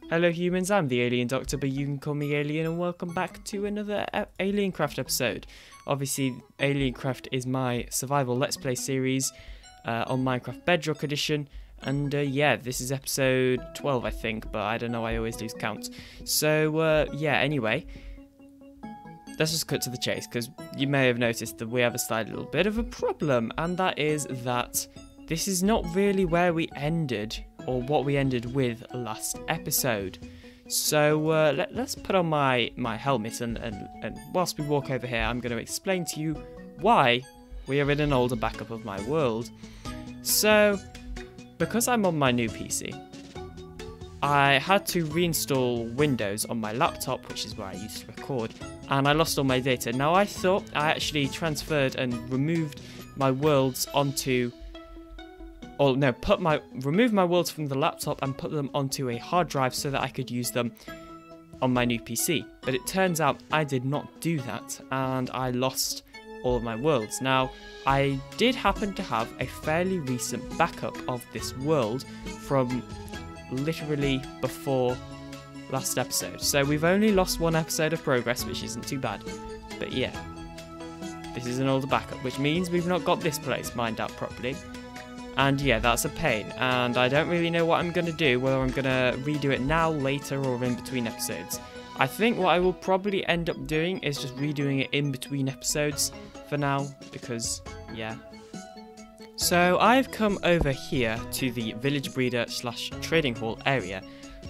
Hello humans, I'm the AlienDoctor, but you can call me Alien, and welcome back to another AlienCraft episode. Obviously, AlienCraft is my survival Let's Play series on Minecraft Bedrock Edition, and yeah, this is episode 12 I think, but I don't know, I always lose count. So yeah, anyway, let's just cut to the chase, because you may have noticed that we have a slight little bit of a problem, and that is that this is not really where we ended, or what we ended with last episode. So let's put on my helmet, and whilst we walk over here, I'm going to explain to you why we are in an older backup of my world. So, because I'm on my new PC, I had to reinstall Windows on my laptop, which is where I used to record, and I lost all my data. Now, I thought I actually transferred and removed my worlds onto... or no, remove my worlds from the laptop and put them onto a hard drive so that I could use them on my new PC. But it turns out I did not do that, and I lost all of my worlds. Now, I did happen to have a fairly recent backup of this world from literally before last episode. So we've only lost one episode of progress, which isn't too bad. But yeah, this is an older backup, which means we've not got this place mined out properly. And yeah, that's a pain, and I don't really know what I'm going to do, whether I'm going to redo it now, later, or in between episodes. I think what I will probably end up doing is just redoing it in between episodes for now, because, yeah. So I've come over here to the village breeder / trading hall area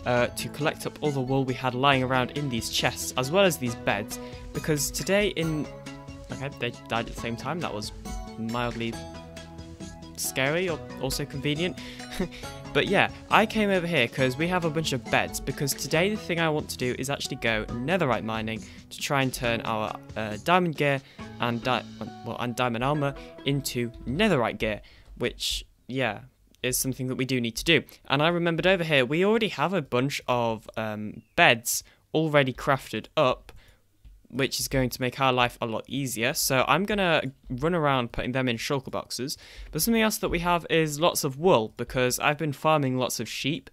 to collect up all the wool we had lying around in these chests, as well as these beds, because today okay, they died at the same time, that was mildly scary or also convenient. But yeah, I came over here because we have a bunch of beds, because today the thing I want to do is actually go netherite mining to try and turn our diamond gear and diamond armor into netherite gear, which yeah is something that we do need to do. And I remembered over here we already have a bunch of beds already crafted up, which is going to make our life a lot easier. So I'm going to run around putting them in shulker boxes. But something else that we have is lots of wool, because I've been farming lots of sheep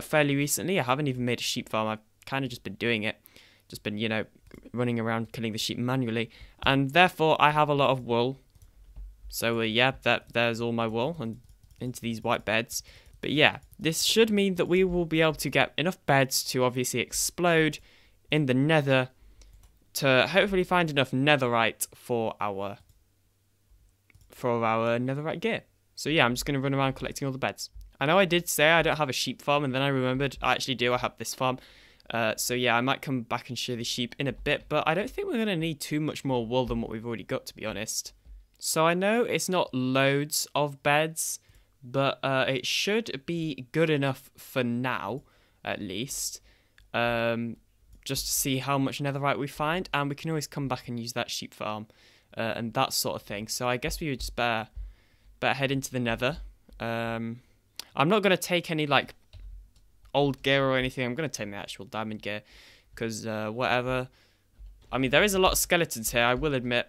fairly recently. I haven't even made a sheep farm. I've kind of just been doing it. Just been, you know, running around killing the sheep manually. And therefore, I have a lot of wool. So yeah, there's all my wool and into these white beds. But yeah, this should mean that we will be able to get enough beds to obviously explode in the nether, to hopefully find enough netherite for our netherite gear. So yeah, I'm just going to run around collecting all the beds. I know I did say I don't have a sheep farm, and then I remembered I actually do. I have this farm. So yeah, I might come back and show the sheep in a bit, but I don't think we're going to need too much more wool than what we've already got, to be honest. So I know it's not loads of beds, but it should be good enough for now, at least. Just to see how much netherite we find, and we can always come back and use that sheep farm and that sort of thing. So I guess we would just better head into the nether. I'm not going to take any like old gear or anything. I'm going to take my actual diamond gear, because whatever. I mean, there is a lot of skeletons here, I will admit,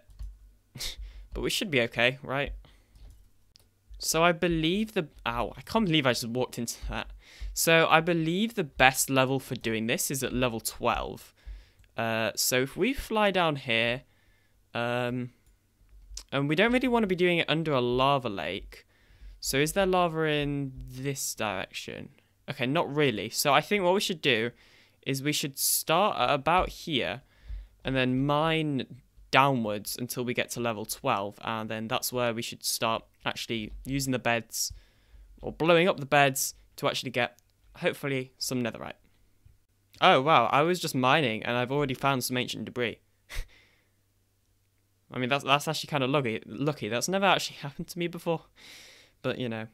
but we should be okay, right? So I believe ow, I can't believe I just walked into that. So I believe the best level for doing this is at level 12. So if we fly down here, and we don't really want to be doing it under a lava lake. So is there lava in this direction? Okay, not really. So I think what we should do is we should start at about here and then mine downwards until we get to level 12, and then that's where we should start actually using the beds, or blowing up the beds, to actually get hopefully some netherite. Oh wow, I was just mining and I've already found some ancient debris. I mean, that's actually kind of lucky. That's never actually happened to me before, but you know,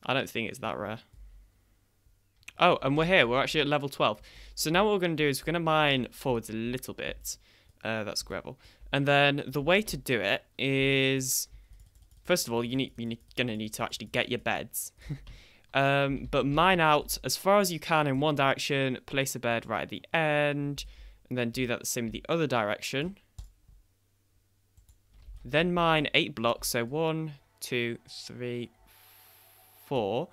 I don't think it's that rare. Oh, and we're here. We're actually at level 12. So now what we're going to do is we're going to mine forwards a little bit. That's gravel. And then the way to do it is, first of all, you're going to need to actually get your beds. But mine out as far as you can in one direction, place a bed right at the end, and then do that the same with the other direction. Then mine 8 blocks, so 1, 2, 3, 4,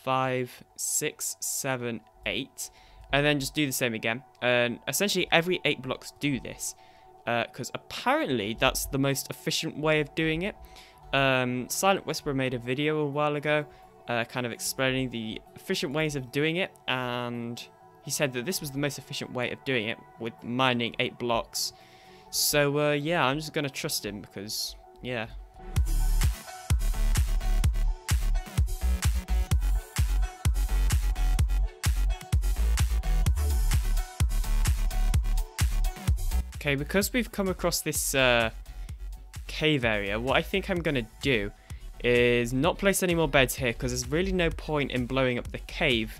5, 6, 7, 8. And then just do the same again. And essentially every 8 blocks do this. Because apparently that's the most efficient way of doing it. Silent Whisperer made a video a while ago, kind of explaining the efficient ways of doing it. And he said that this was the most efficient way of doing it, with mining 8 blocks. So yeah, I'm just going to trust him because, yeah. Okay, because we've come across this cave area, what I think I'm going to do is not place any more beds here, because there's really no point in blowing up the cave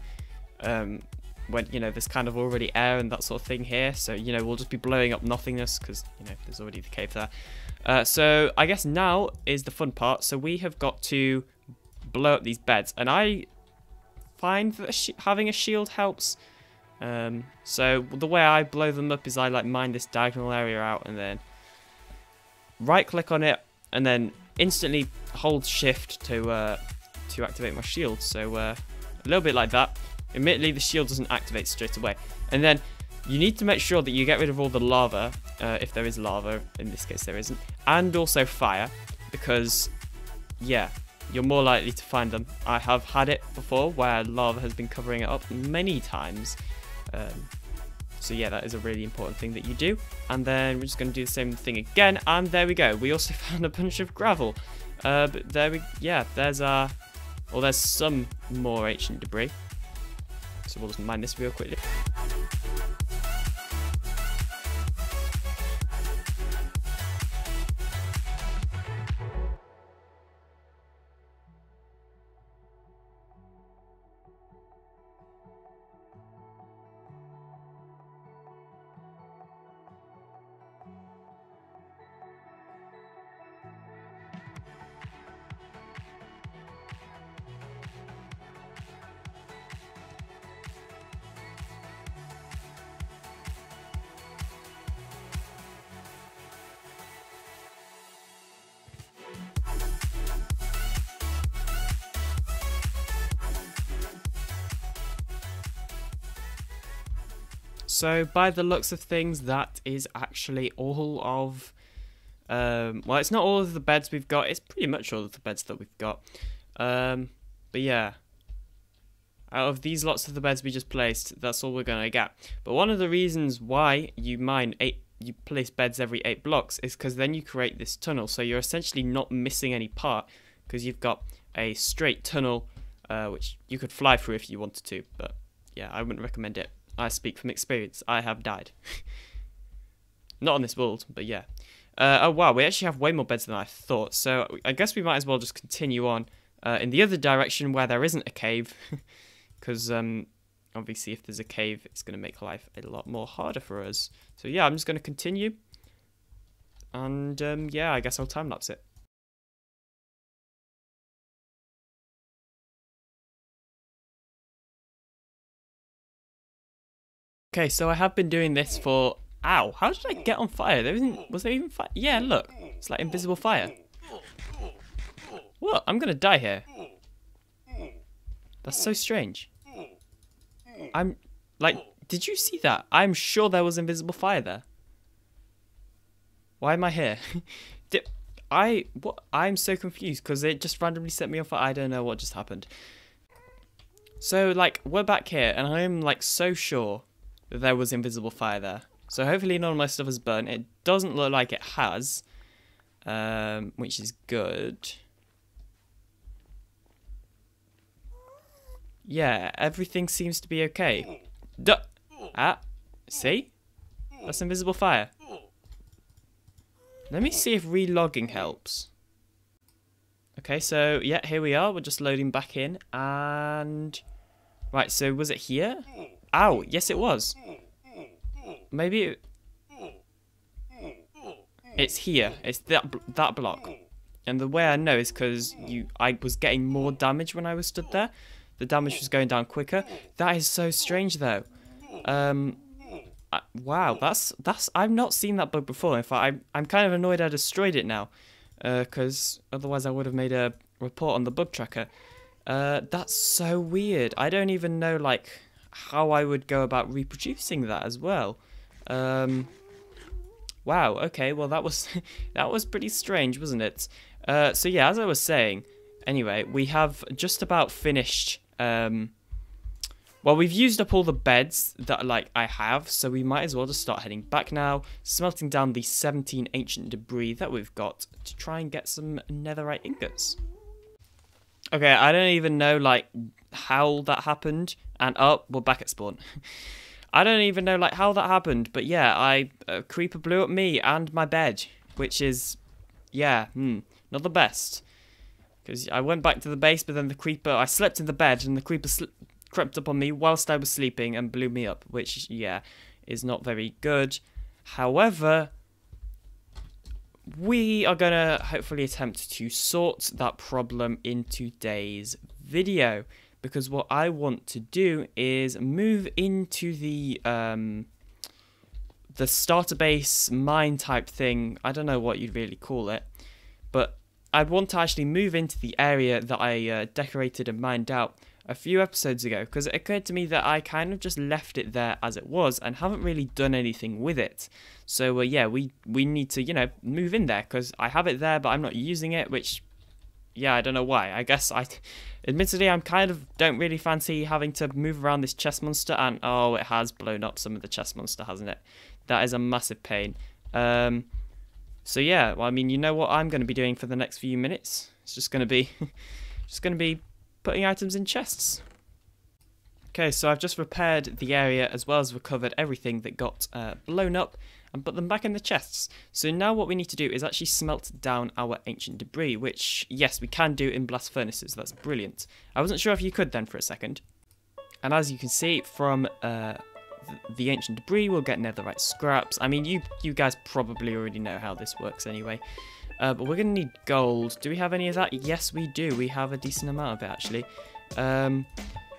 when, you know, there's kind of already air and that sort of thing here. So, you know, we'll just be blowing up nothingness because, you know, there's already the cave there. So I guess now is the fun part. So we have got to blow up these beds, and I find that having a shield helps. So the way I blow them up is I like mine this diagonal area out and then right click on it and then instantly hold shift to activate my shield. So a little bit like that. Admittedly, the shield doesn't activate straight away. And then you need to make sure that you get rid of all the lava, if there is lava. In this case there isn't. And also fire, because yeah, you're more likely to find them. I have had it before where lava has been covering it up many times. So yeah, that is a really important thing that you do. And then we're just going to do the same thing again, and there we go. We also found a bunch of gravel. But there yeah, there's there's some more ancient debris. So we'll just mine this real quickly. So by the looks of things, that is actually all of, well, it's not all of the beds we've got, it's pretty much all of the beds that we've got. But yeah, out of these lots of the beds we just placed, that's all we're going to get. But one of the reasons why you place beds every 8 blocks is because then you create this tunnel. So you're essentially not missing any part, because you've got a straight tunnel, which you could fly through if you wanted to. But yeah, I wouldn't recommend it. I speak from experience. I have died. Not on this world, but yeah. Oh wow, we actually have way more beds than I thought. So I guess we might as well just continue on in the other direction where there isn't a cave. Because obviously if there's a cave, it's going to make life a lot more harder for us. So yeah, I'm just going to continue. And yeah, I guess I'll time-lapse it. Okay, so I have been doing this for... Ow, how did I get on fire? Was there even fire? Yeah, look. It's like invisible fire. What? I'm gonna die here. That's so strange. I'm... Like, did you see that? I'm sure there was invisible fire there. Why am I here? I'm so confused because it just randomly set me off. I don't know what just happened. So, like, we're back here and I'm, like, so sure that there was invisible fire there. So hopefully none of my stuff has burnt. It doesn't look like it has, which is good. Yeah, everything seems to be okay. See? That's invisible fire. Let me see if relogging helps. Okay, so yeah, here we are. We're just loading back in, and right. So was it here? Ow! Yes, it was. Maybe it's here. It's that block. And the way I know is because I was getting more damage when I was stood there. The damage was going down quicker. That is so strange, though. Wow, that's I've not seen that bug before. In fact, I'm kind of annoyed I destroyed it now, because otherwise I would have made a report on the bug tracker. That's so weird. I don't even know, like, how I would go about reproducing that as well. Wow, okay, well, that was that was pretty strange, wasn't it? So yeah, as I was saying, anyway, we have just about finished, well, we've used up all the beds that, like, I have, so we might as well just start heading back now, smelting down the 17 ancient debris that we've got to try and get some netherite ingots. Okay, I don't even know, like, how that happened, and, oh, we're back at spawn. I don't even know, like, how that happened, but yeah, a creeper blew up me and my bed, which is, yeah, not the best. Because I went back to the base, but then I slept in the bed, and the creeper crept up on me whilst I was sleeping and blew me up, which, yeah, is not very good. However, we are going to hopefully attempt to sort that problem in today's video, because what I want to do is move into the starter base mine type thing. I don't know what you'd really call it, but I'd want to actually move into the area that I decorated and mined out a few episodes ago, because it occurred to me that I kind of just left it there as it was and haven't really done anything with it. So yeah, we need to, you know, move in there, because I have it there but I'm not using it, which, yeah, I don't know why. I guess admittedly, I'm kind of don't really fancy having to move around this chest monster, and oh, it has blown up some of the chest monster, hasn't it? That is a massive pain. So yeah, well, I mean, you know what I'm going to be doing for the next few minutes? It's just going to be putting items in chests. Okay, so I've just repaired the area as well as recovered everything that got blown up and put them back in the chests. So now what we need to do is actually smelt down our ancient debris, which, yes, we can do in blast furnaces. That's brilliant. I wasn't sure if you could then for a second. And as you can see from the ancient debris, we'll get netherite scraps. I mean, you guys probably already know how this works anyway. But we're going to need gold. Do we have any of that? Yes, we do. We have a decent amount of it, actually.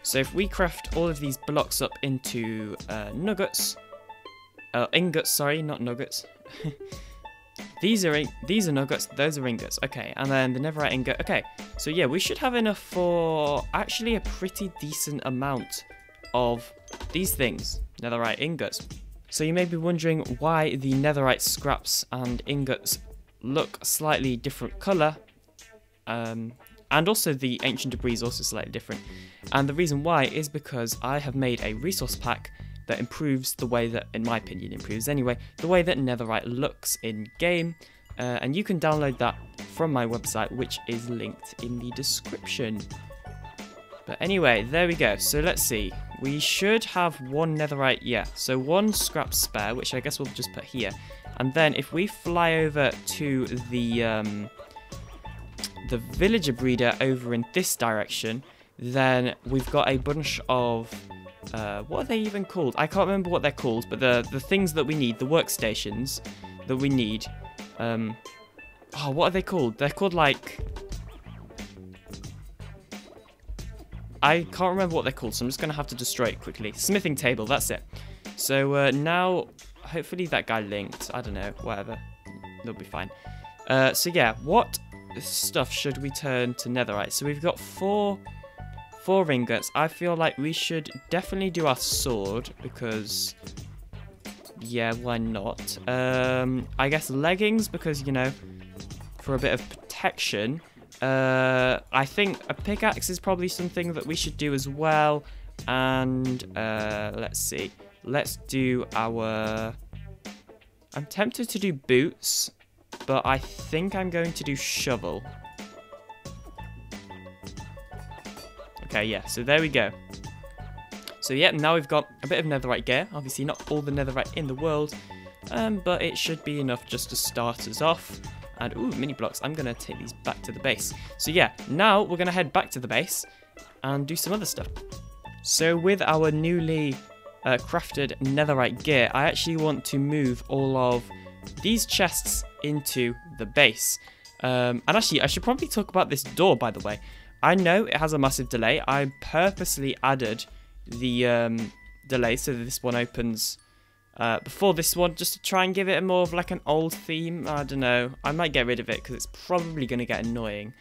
So if we craft all of these blocks up into nuggets, ingots, sorry, not nuggets. These are nuggets, those are ingots. Okay, and then the netherite ingot. Okay, so yeah, we should have enough for actually a pretty decent amount of these things, netherite ingots. So you may be wondering why the netherite scraps and ingots look slightly different colour, and also the ancient debris is also slightly different, and the reason why is because I have made a resource pack that improves the way that, in my opinion, improves anyway, the way that netherite looks in game, and you can download that from my website, which is linked in the description. But anyway, there we go. So let's see, we should have one netherite, yeah, so one scrap spare, which I guess we'll just put here. And then if we fly over to the villager breeder over in this direction, then we've got a bunch of, what are they even called? I can't remember what they're called, but the things that we need, the workstations that we need, oh, what are they called? They're called, like, I can't remember what they're called, so I'm just going to have to destroy it quickly. Smithing table, that's it. So now, hopefully that guy linked. I don't know, whatever. They'll be fine. So yeah, what stuff should we turn to netherite? So we've got four ingots. I feel like we should definitely do our sword, because, yeah, why not? I guess leggings, because, you know, for a bit of protection. I think a pickaxe is probably something that we should do as well. And let's see. Let's do our... I'm tempted to do boots, but I think I'm going to do shovel. Okay, yeah, so there we go. So yeah, now we've got a bit of netherite gear. Obviously not all the netherite in the world, but it should be enough just to start us off. And, ooh, mini blocks. I'm going to take these back to the base. So yeah, now we're going to head back to the base and do some other stuff. So with our newly crafted netherite gear, I actually want to move all of these chests into the base. And actually, I should probably talk about this door, by the way. I know it has a massive delay. I purposely added the delay so that this one opens before this one, just to try and give it a more of like an old theme. I don't know. I might get rid of it because it's probably going to get annoying.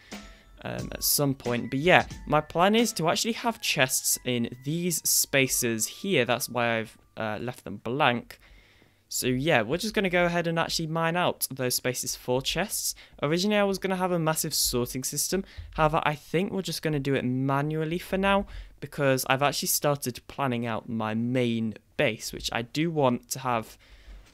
at some point. But yeah, my plan is to actually have chests in these spaces here. That's why I've left them blank. So yeah, we're just going to go ahead and actually mine out those spaces for chests. Originally I was going to have a massive sorting system. However, I think we're just going to do it manually for now, because I've actually started planning out my main base, which I do want to have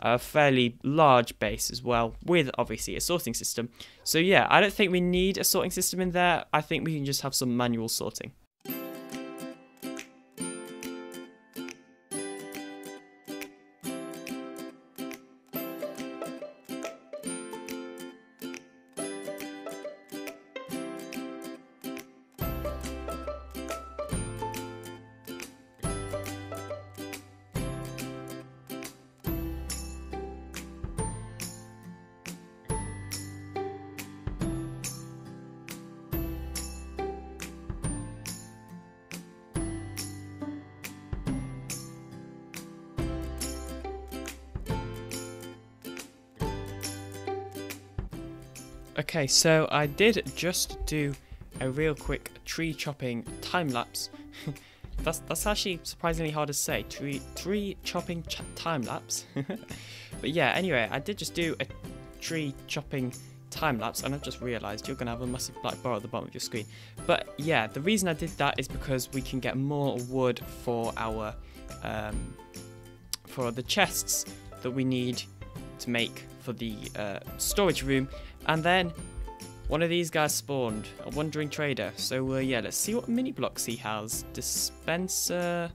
a fairly large base as well, with obviously a sorting system. So yeah, I don't think we need a sorting system in there. I think we can just have some manual sorting. Okay, so I did just do a real quick tree chopping time lapse. that's actually surprisingly hard to say. Tree chopping time lapse. But yeah, anyway, I did just do a tree chopping time lapse, and I've just realised you're gonna have a massive black bar at the bottom of your screen. But yeah, the reason I did that is because we can get more wood for our for the chests that we need to make for the storage room. And then one of these guys spawned, a wandering trader. So yeah, let's see what mini blocks he has. Dispenser,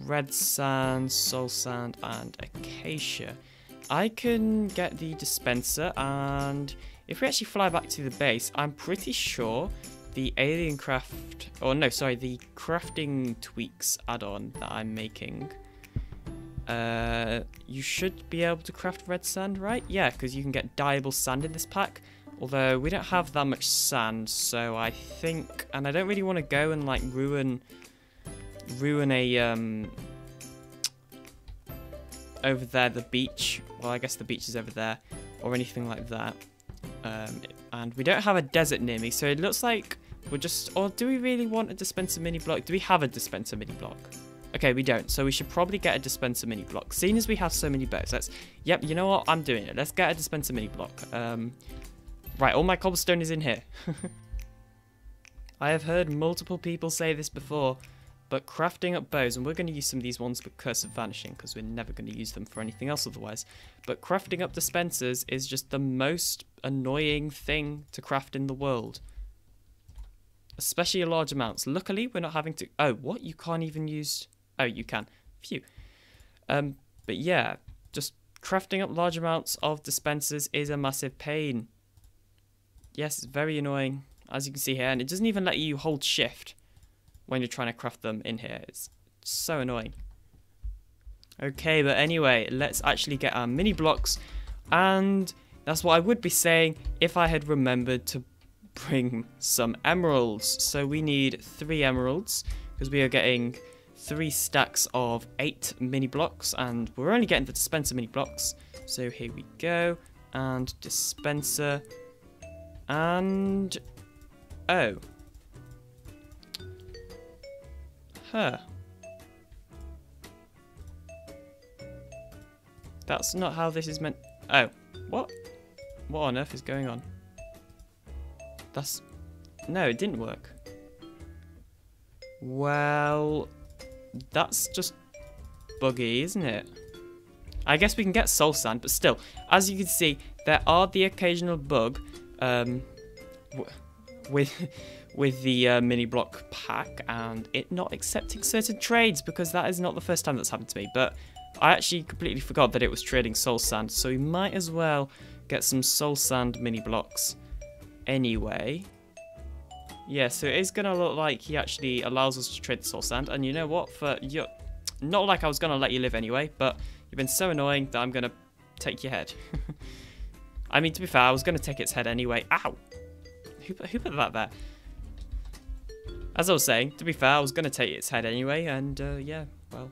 red sand, soul sand, and acacia. I can get the dispenser, and if we actually fly back to the base, I'm pretty sure the AlienCraft, or no, sorry, the crafting tweaks add-on that I'm making, you should be able to craft red sand, right? Yeah, because you can get dyeable sand in this pack. Although we don't have that much sand, so I think, and I don't really want to go and like ruin a over there, the beach. Well, I guess the beach is over there, or anything like that. And we don't have a desert near me, so it looks like we're just. Or do we really want a dispenser mini block? Do we have a dispenser mini block? Okay, we don't, so we should probably get a dispenser mini block. Seeing as we have so many bows, yep, you know what, I'm doing it. Let's get a dispenser mini block. Right, all my cobblestone is in here. I have heard multiple people say this before, but crafting up bows, and we're going to use some of these ones with Curse of Vanishing, because we're never going to use them for anything else otherwise, but crafting up dispensers is just the most annoying thing to craft in the world. Especially large amounts. Luckily, we're not having to... Oh, what? You can't even use... Oh, you can. Phew. But yeah, just crafting up large amounts of dispensers is a massive pain. Yes, it's very annoying, as you can see here, and it doesn't even let you hold shift when you're trying to craft them in here. It's so annoying. Okay, but anyway, let's actually get our mini blocks, and that's what I would be saying if I had remembered to bring some emeralds. So we need 3 emeralds, because we are getting 3 stacks of 8 mini blocks, and we're only getting the dispenser mini blocks. So here we go, and dispenser, and oh, that's not how this is meant. Oh, what on earth is going on? No, it didn't work. Well, that's just buggy, isn't it? I guess we can get soul sand, but still, as you can see, there are the occasional bug with the mini block pack and it not accepting certain trades, because that is not the first time that's happened to me. But I actually completely forgot that it was trading soul sand, so we might as well get some soul sand mini blocks anyway. Yeah, so it is going to look like he actually allows us to trade the soul sand. And you know what? Not like I was going to let you live anyway, but you've been so annoying that I'm going to take your head. I mean, to be fair, I was going to take its head anyway. Ow! Who put that there? As I was saying, to be fair, I was going to take its head anyway. And yeah, well,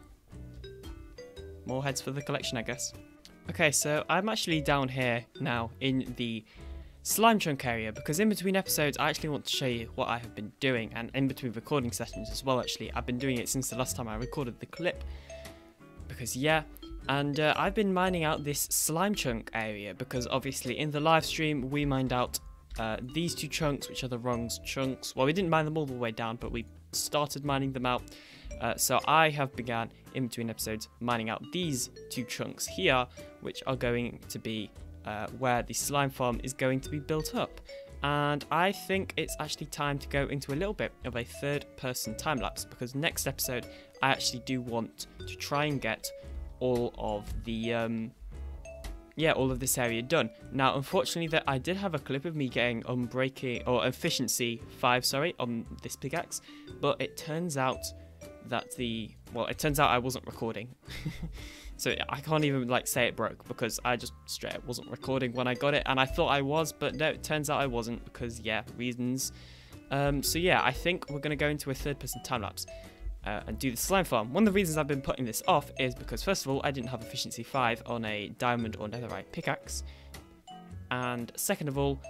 more heads for the collection, I guess. Okay, so I'm actually down here now in the slime chunk area, because in between episodes I actually want to show you what I have been doing, and in between recording sessions as well. Actually, I've been doing it since the last time I recorded the clip, because yeah. And I've been mining out this slime chunk area because obviously in the live stream we mined out these 2 chunks, which are the wrong chunks. Well, we didn't mine them all the way down, but we started mining them out. So I have began in between episodes mining out these 2 chunks here, which are going to be where the slime farm is going to be built up. And I think it's actually time to go into a little bit of a third-person time-lapse, because next episode I actually do want to try and get all of the all of this area done. Now, unfortunately, that I did have a clip of me getting unbreaking or efficiency 5, sorry, on this pickaxe, but it turns out that I wasn't recording. So I can't even like say it broke, because I just straight up wasn't recording when I got it, and I thought I was, but no, it turns out I wasn't, because yeah, reasons. So yeah, I think we're gonna go into a third-person time lapse. And do the slime farm. One of the reasons I've been putting this off is because, first of all, I didn't have efficiency 5 on a diamond or netherite pickaxe, and second of all,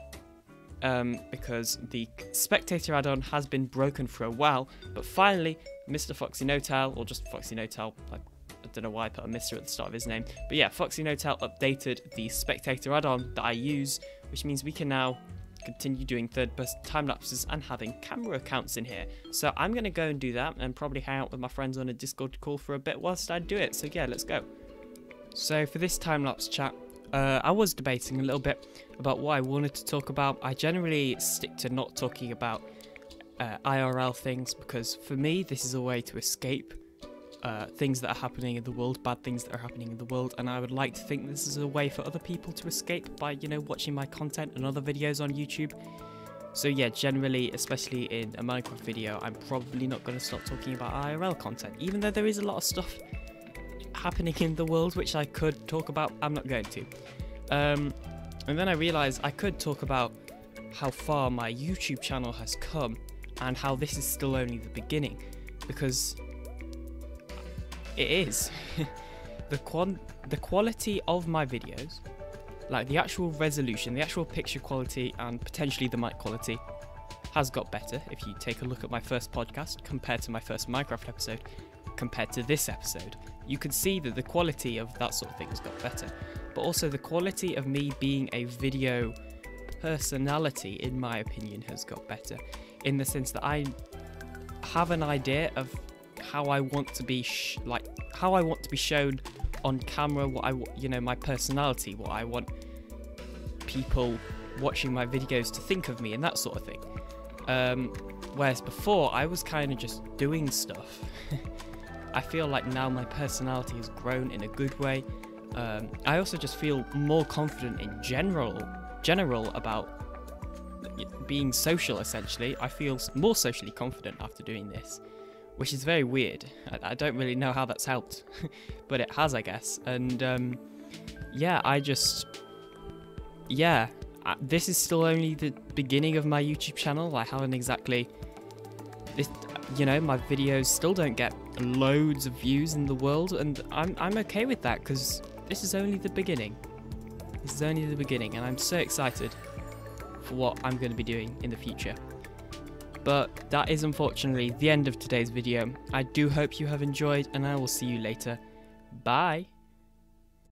because the spectator add-on has been broken for a while, but finally Mr. Foxy No-Tail, or just Foxy No-Tail, like, I don't know why I put a Mr. at the start of his name, but yeah, Foxy No-Tail updated the spectator add-on that I use, which means we can now continue doing third-person time-lapses and having camera accounts in here. So I'm going to go and do that, and probably hang out with my friends on a Discord call for a bit whilst I do it. So yeah, let's go. So for this time-lapse chat, I was debating a little bit about what I wanted to talk about. I generally stick to not talking about IRL things, because for me this is a way to escape things that are happening in the world, bad things that are happening in the world, and I would like to think this is a way for other people to escape by, you know, watching my content and other videos on YouTube. So yeah, generally, especially in a Minecraft video, I'm probably not going to stop talking about IRL content, even though there is a lot of stuff happening in the world which I could talk about. I'm not going to. And then I realised I could talk about how far my YouTube channel has come and how this is still only the beginning, because it is. The quality of my videos, like the actual resolution, the actual picture quality, and potentially the mic quality, has got better. If you take a look at my first podcast compared to my first Minecraft episode, compared to this episode, you can see that the quality of that sort of thing has got better. But also the quality of me being a video personality, in my opinion, has got better, in the sense that I have an idea of how I want to be how I want to be shown on camera, my personality, what I want people watching my videos to think of me, and that sort of thing. Whereas before I was kind of just doing stuff. I feel like now my personality has grown in a good way. I also just feel more confident in general about being social, essentially. I feel more socially confident after doing this, which is very weird. I don't really know how that's helped, but it has, I guess. And this is still only the beginning of my YouTube channel. I haven't exactly, my videos still don't get loads of views in the world, and I'm okay with that, because this is only the beginning. This is only the beginning, and I'm so excited for what I'm going to be doing in the future. But that is unfortunately the end of today's video. I do hope you have enjoyed, and I will see you later. Bye!